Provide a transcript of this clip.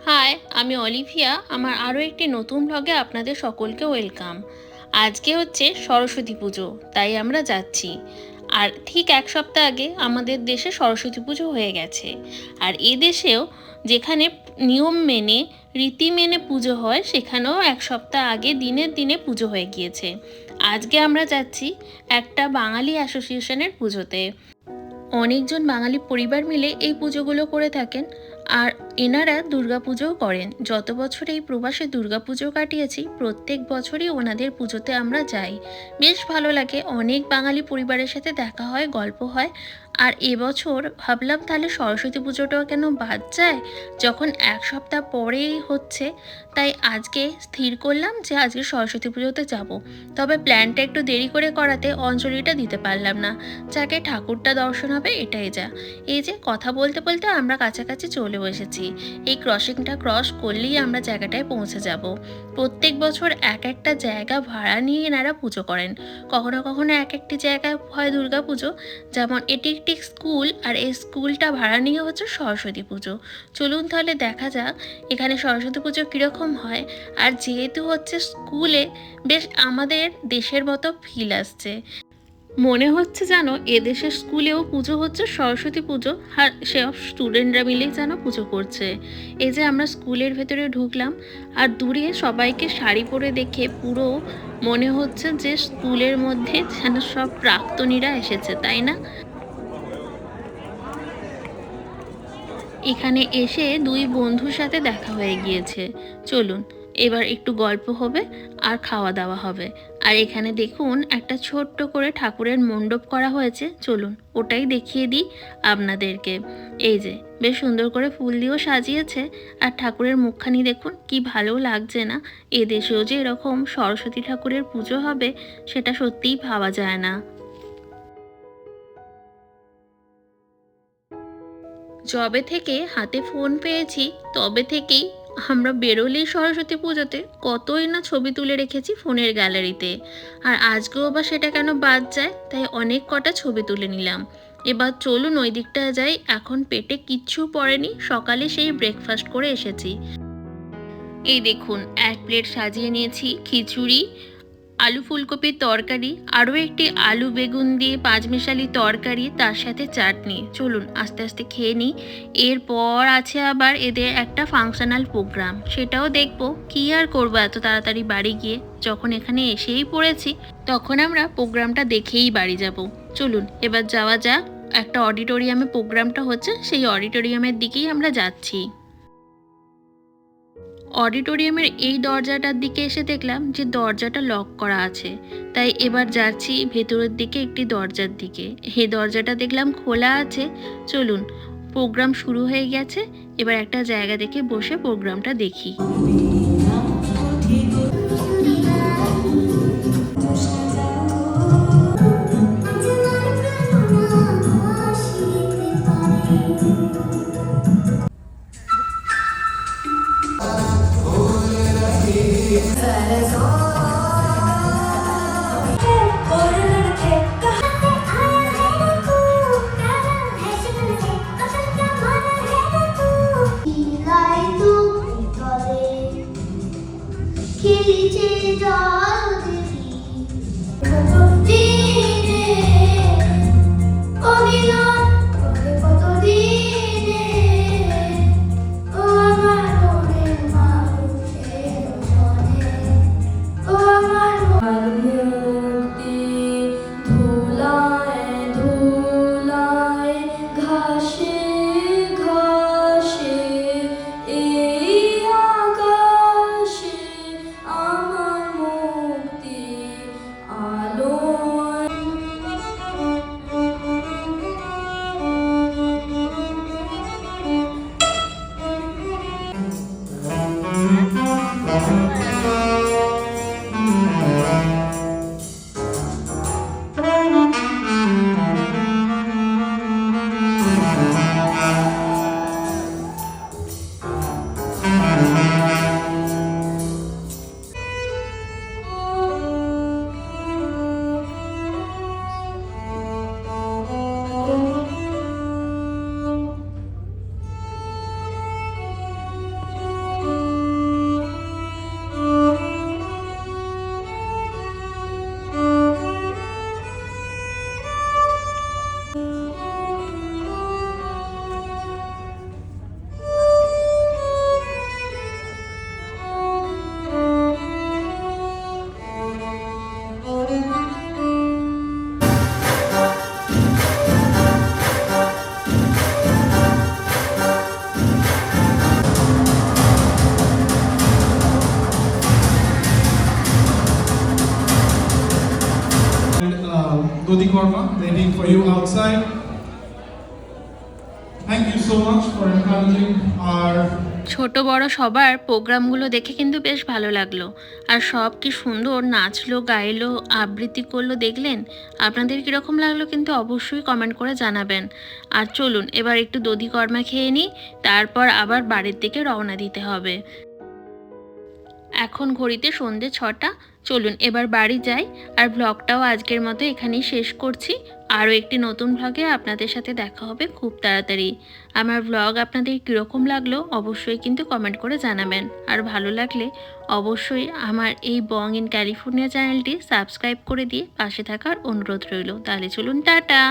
High, আমি Olivia. আমার আরও একটি নতুন ব্লগে আপনাদের সকলকে ওয়েলকাম। আজকে হচ্ছে সরস্বতী পুজো, তাই আমরা যাচ্ছি। আর ঠিক এক সপ্তাহ আগে আমাদের দেশে সরস্বতী পুজো হয়ে গেছে। আর এ দেশেও যেখানে নিয়ম মেনে রীতি মেনে পুজো হয়, সেখানেও এক সপ্তাহ আগে দিনের দিনে পুজো হয়ে গিয়েছে। আজকে আমরা যাচ্ছি একটা বাঙালি অ্যাসোসিয়েশনের পুজোতে। অনেকজন বাঙালি পরিবার মিলে এই পুজোগুলো করে থাকেন। আর এনারা দুর্গাপুজোও করেন। যত বছর এই প্রবাসে দুর্গাপুজো কাটিয়েছি, প্রত্যেক বছরই ওনাদের পুজোতে আমরা যাই। বেশ ভালো লাগে, অনেক বাঙালি পরিবারের সাথে দেখা হয়, গল্প হয়। আর এবছর ভাবলাম তাহলে সরস্বতী পুজোটাও কেন বাদ যায়, যখন এক সপ্তাহ পরেই হচ্ছে। তাই আজকে স্থির করলাম যে আজকে সরস্বতী পুজোতে যাব। তবে প্ল্যানটা একটু দেরি করে করাতে অঞ্জলিটা দিতে পারলাম না। যাকে ঠাকুরটা দর্শন হবে এটাই যা। এই যে কথা বলতে বলতে আমরা কাছাকাছি চলেও এসেছি। এই ক্রসিংটা ক্রস করলেই আমরা জায়গাটায় পৌঁছে যাব। প্রত্যেক বছর এক একটা জায়গা ভাড়া নিয়ে এনারা পুজো করেন। কখনো কখনো এক একটি জায়গায় হয় দুর্গা পুজো, যেমন এটি একটি স্কুল, আর এই স্কুলটা ভাড়া নিয়ে হচ্ছে সরস্বতী পুজো। চলুন তাহলে দেখা যাক এখানে সরস্বতী পুজো কীরকম হয়। আর যেহেতু হচ্ছে স্কুলে, বেশ আমাদের দেশের মতো ফিল আসছে। মনে হচ্ছে যেন এদেশের স্কুলেও পুজো হচ্ছে সরস্বতী পুজো, আর সব স্টুডেন্টরা মিলেই যেন পুজো করছে। এই যে আমরা স্কুলের ভেতরে ঢুকলাম, আর দূরে সবাইকে শাড়ি পরে দেখে পুরো মনে হচ্ছে যে স্কুলের মধ্যে যেন সব প্রাক্তনীরা এসেছে, তাই না? এখানে এসে দুই বন্ধুর সাথে দেখা হয়ে গিয়েছে। চলুন এবার একটু গল্প হবে আর খাওয়া দাওয়া হবে। আর এখানে দেখুন একটা ছোট্ট করে ঠাকুরের মণ্ডপ করা হয়েছে, চলুন ওটাই দেখিয়ে দিই আপনাদেরকে। এই যে বেশ সুন্দর করে ফুল দিয়েও সাজিয়েছে। আর ঠাকুরের মুখখানি দেখুন কি ভালো লাগছে না। এদেশেও যে এরকম সরস্বতী ঠাকুরের পুজো হবে, সেটা সত্যিই ভাবা যায় না। যবে থেকে হাতে ফোন পেয়েছি, তবে থেকেই আমরা বেরোলেই সরস্বতী পুজোতে কতই না ছবি তুলে রেখেছি ফোনের গ্যালারিতে। আর আজকেও বা সেটা কেন বাদ যায়, তাই অনেক কটা ছবি তুলে নিলাম। এবার চলুন ওই দিকটা যাই। এখন পেটে কিচ্ছু পড়েনি, সকালে সেই ব্রেকফাস্ট করে এসেছি। এই দেখুন এক প্লেট সাজিয়ে নিয়েছি খিচুড়ি, আলু ফুলকপির তরকারি, আরও একটি আলু বেগুন দিয়ে পাঁচমিশালি তরকারি, তার সাথে চাটনি। চলুন আস্তে আস্তে খেয়ে নিই। এরপর আছে আবার এদের একটা ফাংশনাল প্রোগ্রাম, সেটাও দেখব। কি আর করবো এত তাড়াতাড়ি বাড়ি গিয়ে, যখন এখানে এসেই পড়েছি তখন আমরা প্রোগ্রামটা দেখেই বাড়ি যাব। চলুন এবার যাওয়া যাক। একটা অডিটোরিয়ামে প্রোগ্রামটা হচ্ছে, সেই অডিটোরিয়ামের দিকেই আমরা যাচ্ছি। অডিটোরিয়ামের এই দরজাটার দিকে এসে দেখলাম যে দরজাটা লক করা আছে। তাই এবার যাচ্ছি ভেতরের দিকে একটি দরজার দিকে। এই দরজাটা দেখলাম খোলা আছে। চলুন, প্রোগ্রাম শুরু হয়ে গেছে। এবার একটা জায়গা দেখে বসে প্রোগ্রামটা দেখি। Dodi Korma waiting for you outside. Thank you so much for encouraging our ছোট বড় সবার প্রোগ্রামগুলো দেখে কিন্তু বেশ ভালো লাগলো। আর সব কি সুন্দর নাচলো, গাইলো, আবৃত্তি করলো দেখলেন? আপনাদের কীরকম লাগলো কিন্তু অবশ্যই কমেন্ট করে জানাবেন। আর চলুন এবার একটু দধি কর্মা খেয়ে নিই, তারপর আবার বাড়ির দিকে রওনা দিতে হবে। এখন ঘড়িতে সন্ধে 6টা। চলুন এবার বাড়ি যাই। আর ব্লগটাও আজকের মতো এখানেই শেষ করছি। আরও একটি নতুন ব্লগে আপনাদের সাথে দেখা হবে খুব তাড়াতাড়ি। আমার ব্লগ আপনাদের কীরকম লাগলো অবশ্যই কিন্তু কমেন্ট করে জানাবেন। আর ভালো লাগলে অবশ্যই আমার এই বং ইন ক্যালিফোর্নিয়া চ্যানেলটি সাবস্ক্রাইব করে দিয়ে পাশে থাকার অনুরোধ রইল। তাহলে চলুন টাটা।